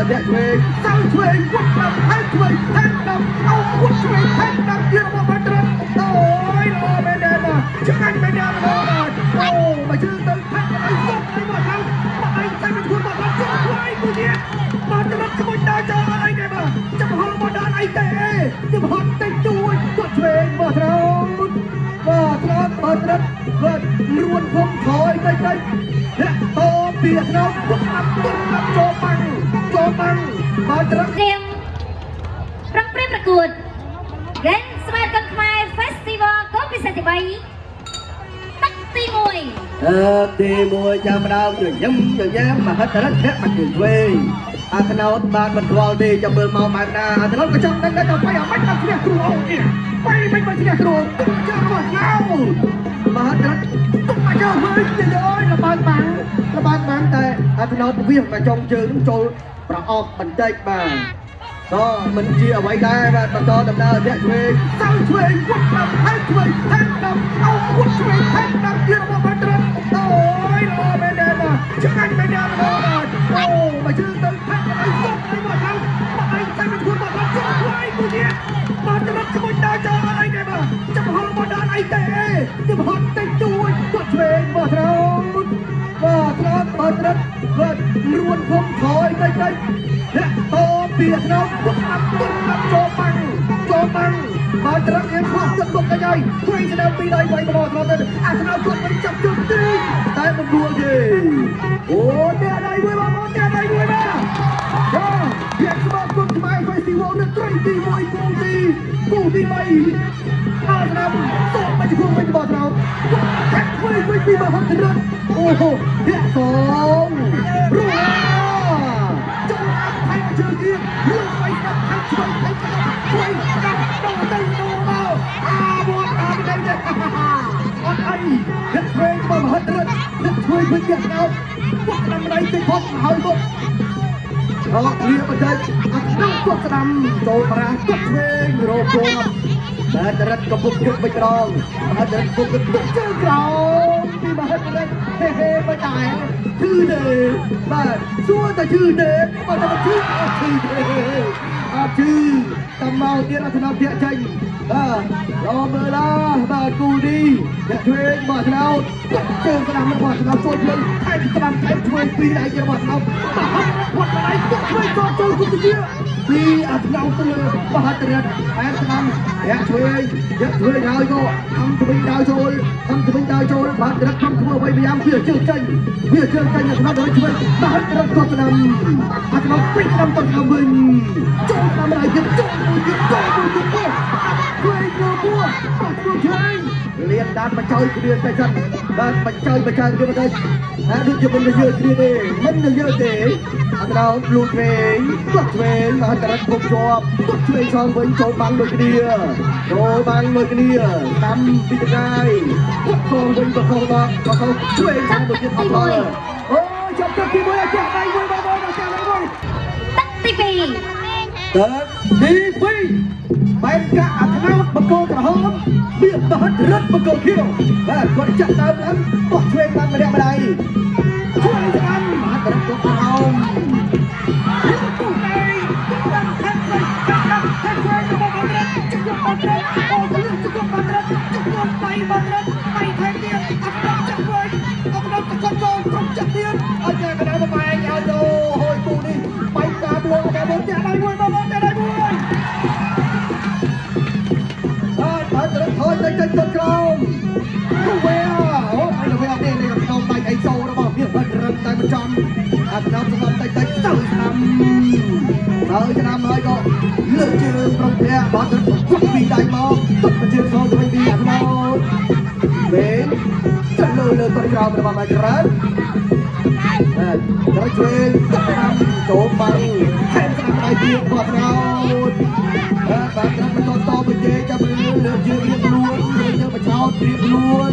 អ្នកឆ្វេងទៅឆ្វេងវត្តតាមហើយឆ្វេងថែមតាមអោវត្តឆ្វេងថែមតាមទៀតរបស់បាត់ត្រឹមអូយល្អមែនទេបាទឆ្ងាញ់មែនទេបាទអូមកជឿទៅថែមឲ្យសុខឲ្យមកឡើងមកឲ្យតែមិនខ្លួនមកបាត់ចូលហើយគូនេះបាត់ត្រឹមជាមួយដល់ចូលអីទេបាទចាំហោមកដល់អីទេចាំហត់តែជួយគាត់ឆ្វេងមកត្រង់បាទត្រង់បាត់ត្រឹមគាត់រួនភុំថយទៅអ្នកតពីត្រង់គាត់អាប់ចូលបាំងបាត់ត្រឹមត្រៀមប្រឹងប្រែងប្រកួត Gen ស្មាតកុនខ្មែរ Festival កុំពិសេសទី3ទឹកទី1ទី1ចាំដើមញញ៉ាំមហិទ្ធិរដ្ឋៈមកជួយឆ្វេងអាថ្នោតបានមិនខ្វល់ទេចាំមើលមកបែបណាអាថ្នោតក៏ចង់ដឹងដែរទៅបាយអាមិនបានឈ្នះគ្រូអូនេះបាយមិនបានឈ្នះគ្រូចាំមកណៅមហិទ្ធិរដ្ឋទុកមកចូលមើលទៅអើយលបាំងបានតែអាថ្នោតវាមកចុងជើងនឹងចូលប្រអប់បន្តិចបាទក៏មិនជាអ្វីដែរបាទបន្តដំណើរអ្នកឆ្វេងទៅឆ្វេងវត្តតាមហើយឆ្វេងថែមតាមអោវត្តឆ្វេងថែមតាមទៀតរបស់បាត់ត្រឹមអូយល្អមែនទេបាទឆ្ងាញ់មែនទេបាទអូមកជឿទៅថែមឲ្យសុខឲ្យមកឡើងមកឲ្យតែមិនខ្លួនមកបាត់ចូលហើយគូនេះបាត់ត្រឹមជាមួយដល់ចូលអីទេបាទចាំហោមកដល់អីទេចាំហត់តែជួយគាត់ឆ្វេងមកត្រង់បាទត្រង់បាត់ត្រឹមគាត់រួនភុំថយទៅអ្នកតពីត្រង់គាត់អាប់ចូលបាំងបាទត្រឹមអៀងខ្វះទឹកទុកទៅហើយព្រៃស្ដៅពីដៃវាយមកត្រង់ទៅអាថ្នោតគាត់មិនចាប់ជើងទេតែមិនដួលទេអូអ្នកដៃមួយបងអ្នកដៃមួយបាទយ៉ាស្មាតគុណខ្មែរ Festival នៅត្រីទី1គូទី3អាថ្នោតសូមមកជួបវិញបងត្រង់កាត់ធ្វើវិញពីមហិទ្ធិរដ្ឋអូហូអ្នកសងរួចូលអាប់ថៃជើងទៀតលុបไปกับថៃជួយកាត់ដល់ទៅមកអាវត្តអាទៅទេអត់អីអ្នកធ្វើមហិទ្ធិរដ្ឋអ្នកជួយវិញទៀតដល់ពួកតាមដៃទៅផុតហើយមកអត់លៀបបន្តិចអត់ដឹងគាត់ស្ដាំចូលប្រាស់គាត់ធ្វើរោគពងតែតរិតកំពុងយកបិចក្រងមហិទ្ធិរដ្ឋពុកទឹកជើងក្រងពីមហិទ្ធិរដ្ឋហេមិនដែរឈឺទេបាទសួរតែឈឺទេបើតែឈឺអត់ឈឺទេអត់ឈឺតាមមកទៀតអត់ថ្នោតធាក់ចេញបាទរមើលឡាបាទគូនេះអ្នកធ្វើមកថ្នោតជើងស្ដាំរបស់ថ្នោតចូលភ្លឺថែមស្ដាំថែមធ្វើពីដៃរបស់ថ្នោតគាត់ដៃគាត់ធ្វើចូលគុំជាពីអាថ្នោតទៅលើមហិទ្ធិរដ្ឋថែមស្ដាំអ្នកធ្វើហើយក៏ខំធ្វើដើរចូលបាទរដ្ឋខំធ្វើអ្វីម្យ៉ាងវាជើងចេញអាថ្នោតដល់ជួយបាទរដ្ឋគាត់ស្ដាំអាថ្នោតពីស្ដាំទៅស្ដាំវិញចូលតាមដៃទៀតចូលធ្វើយកពួរបាទធ្វើឆ្ងាយលៀនដានបច្ច័យគ្រាតែចឹងបាទបច្ច័យគ្រាទៅហើយដូចជាមិនទៅយើគ្រាទេមិនទៅយើទេអត់ដល់លូឆ្វេងគាត់ឆ្វេងមហិទ្ធិរដ្ឋគុំជាប់គាត់ឆ្វេងសងវិញចូលបាំងមួយគ្នាតាមពីតកាយគាត់សងវិញក៏ខុសដល់ក៏ខុសឆ្វេងតាមមួយទៀតអត់ដល់អូចាប់ទឹកទី1ឲ្យចាក់ដៃមួយបងដល់ចាក់ដៃមួយទឹកទី2បែបកាអាថ្នោតបកគោក្រហមមានមហិទ្ធិរដ្ឋបកគោខៀវបាទគាត់ចាក់ដើមហ្នឹងបោះឆ្វេងបានម្នាក់ម្ដាយជួយស្ដាំមហិទ្ធិរដ្ឋបកក្រហមទៅក្រោមទៅវាអូទៅវាទេនេះក្នុងបាច់អីសូរបស់វាបាត់រឹងតែមិនចំអាថ្នោតស្ដាំតិចទៅស្ដាំហើយក៏លើកជើងប្រំធាបាត់គាត់ពីដៃមកទុកជើងចូលទៅវិញពីអាថ្នោតវិញចាក់លើទៅក្រោមរបស់បាច់រឹងដល់ជួយស្ដាំចូលបាំងខែស្ដាំដៃទៀតបាត់ថ្នោតបាទត្រាំបន្តតទៅជេចាប់លើជើងរៀបខ្លួនយើងបចោតរៀបខ្លួន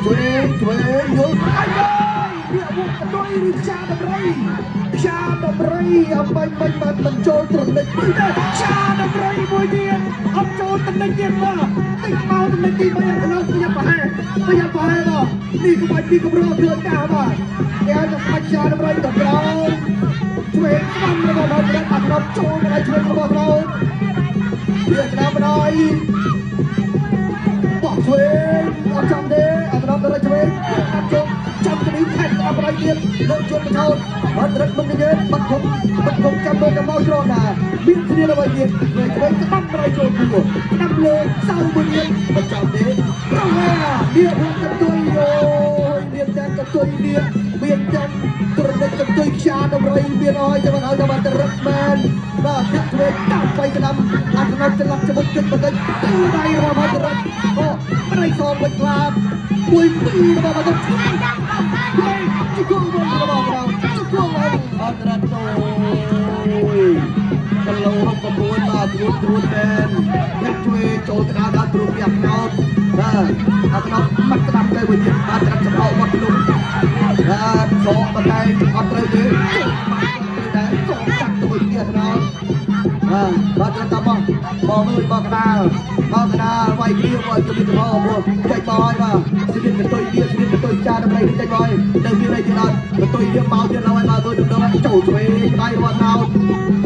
ជួយយល់អាយវាវុកទៅរីចាតម្រៃអំបញ្ញបានបញ្ចូលត្រនិចចាតម្រៃមួយទៀតអត់ចូលត្រនិចទៀតមកតិចមកត្រនិចទី3ដល់ខ្ញុំប្រហែលមកនេះក្បាច់ពីកម្រោឃើញដែរបាទ kéo cho khách xa nó đây tập đâu chuyện năm nó vào đây tập nó trôi cái này chuyện nó vào đâu Việt Nam đây bỏ chuyện ở trong đấy ở trong đây chuyện trong cái đấy thành ra vào đâyទៀតlên chuyện một thôn bắt rất mừng cái bắt không trăm đôi trăm bao tròn à biết thế là bao nhiêu về cái đấy năm đây tròn của năm lên sau bao nhiêu bắt trong đấy đâu à địa phương cái tôi rồi miền Tây cái tôi địa miền Tây tôi đây cái tôi cha đâu rồi miền ơi cho bạn rất men và các về tạo quay cái năm anh nóiจะรับจะบุกขึ้นมาได้ตู้ใดมาบ้านเราก็ไม่ได้สอบเป็นกลางปุยปีมาบ้านเราช่วยจุกงบนมาบ้านเราจุกงบนบ้านเราโอ้ยกันเรารบกวนมาตรูดเป็นอยากช่วยโจทย์การตรูดอยากเอาอาจจะมัดกระดำได้วันนี้อาจจะจะเอาวัดลุงสองบันไดอัตราเยอะได้สองจักรตัวเดียวนะเราจะทำบ้างมองมือมองกระดาษไว้เรียกว่าจะมีจะพอพวกใจบอยมาสิ่งที่ตัวเดียวสิ่งที่ตัวจ้าทำไรใจบอยเดินที่ไรที่นั่นตัวเดียวเมาเดียวเราไว้มาตัวเดียวโจ้ช่วยได้วันเรา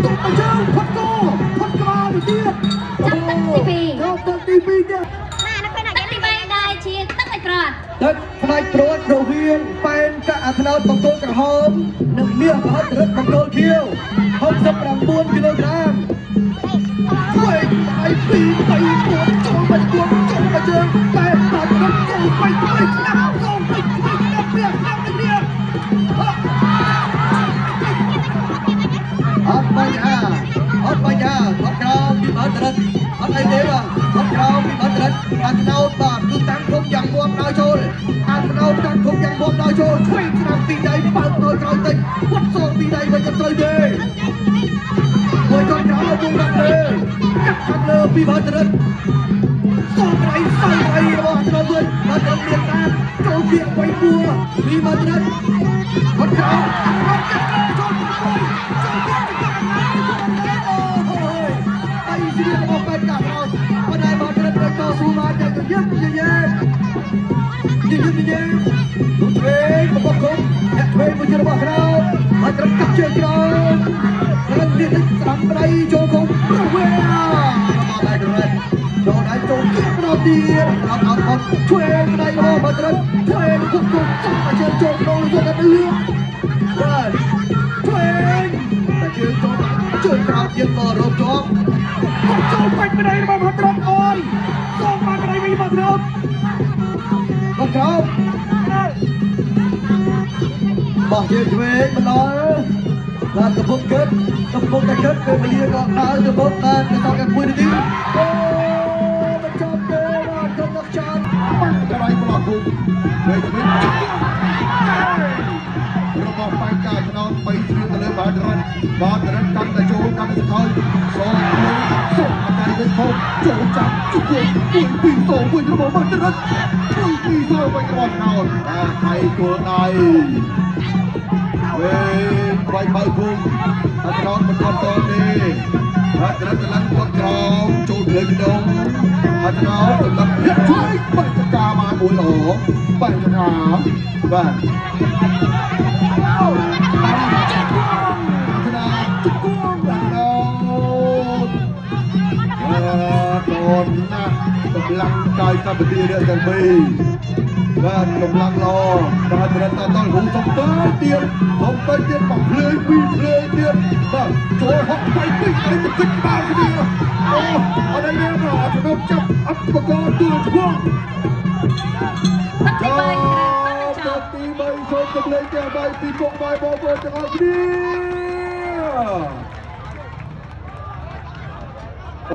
ตุ๊กตาเจ้าพัดกระดิ่งเดียวจับตีปีเนี่ยตั้งตีใบได้เชียร์ตั้งไอ้กรอดตึกไฟโปรดเราเวียนเป็นกระอัธนาบางตัวกระหอบหนึ่งเมียพัดรถบางตัวเที่ยว64 กิโลกรัมช่วยไปปีไปปวดโจมมาเจอไปตัดรถโจมไปนับโจมไปนับเบี้ยอัดไปยาอัดเรามีบัตรอัดไอเดียอัดเรามีบัตรอัดเราบาดคือตั้งคงยังบวมดาวโชว์อัดเราตั้งคงยังบวมดาวโชว์ช่วยสนามปีใดเปิดตัวเราเต็มวัดโซนปีใดมันจะเตยเดย์มวยจนเราบุกกันเลยจับทันเลยมีบัตรส่งไรเราเราด้วยบัตรเรียนการโจมเบียดไว้บัวมีบัตรวัดเขาโจมไอ้สิ่งที่เราเป็นกับเราวันไหนบัตรเราต่อสู้มาจะยึดดูเทรนมาบอกผมเทรนมาเจอบอกเรามาตรักับเชือกเราแล้วเรียนทำไรโจของเราเวลามาได้ด้วยโจได้โจกินเราดีเอาช่วยอะไรเรามาตรักช่วยพวกผมมาเจอโจเราตัวกันเอื้อช่วยมาเจอโจเราเย็นต่อเราโจโจไปไหนมาตรักอ่อนโจมาไหนไม่มาตรักบังคับบอกเยอะช่วยมันน้อยแล้วกระพุ้งแต่เกิดเป็นมาเรียกออกกระพุ้งมาจะต้องกันมือดีโอ้มันชอบเดินมาจนนักชาติมันจะไรปลอดภัยเลยจะไม่เราบอกไปการน้องไปซื้อกันเลยบาดรันกันแต่โจกันสุดท้ายส่งอะไรเป็นพงโจจับจุดเดียวปีโซ่ปีจะบอกมันจะรันปีโซ่ไปกระบอกเราไทยตัวในเว้ยไปไปพุ่งถ้าน้องมันทำตอนนี้ถ้าจะรับจะรับก็กรองโจเดือดดงถ้าน้องจะรับช่วยไปจะกามาบุยหลงไปจะถามว่ากำลังใจสับปะรดเรื่องกันบีบ้านกำลังรอการเดินทางต้องหูส่งเต้เตียนปักเลยมีเพลงเตียนบ้านโจหกไปปีไอ้มันขึ้นบ้านเดียวโอ้อะไรเนี่ยเราจะต้องจับอัปปะกอตัวช่วงตีใบชนกับเลยแก่ใบตีกงใบบอลจากอังกฤษ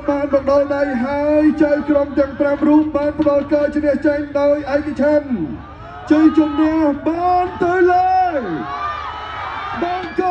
បានបដលដៃហើយចៅក្រុមទាំង5រូបបានផ្ដល់ការឈ្នះចាញ់ដោយឯកច្ឆន្ទជ័យជំនះបានទៅលើបង្គោល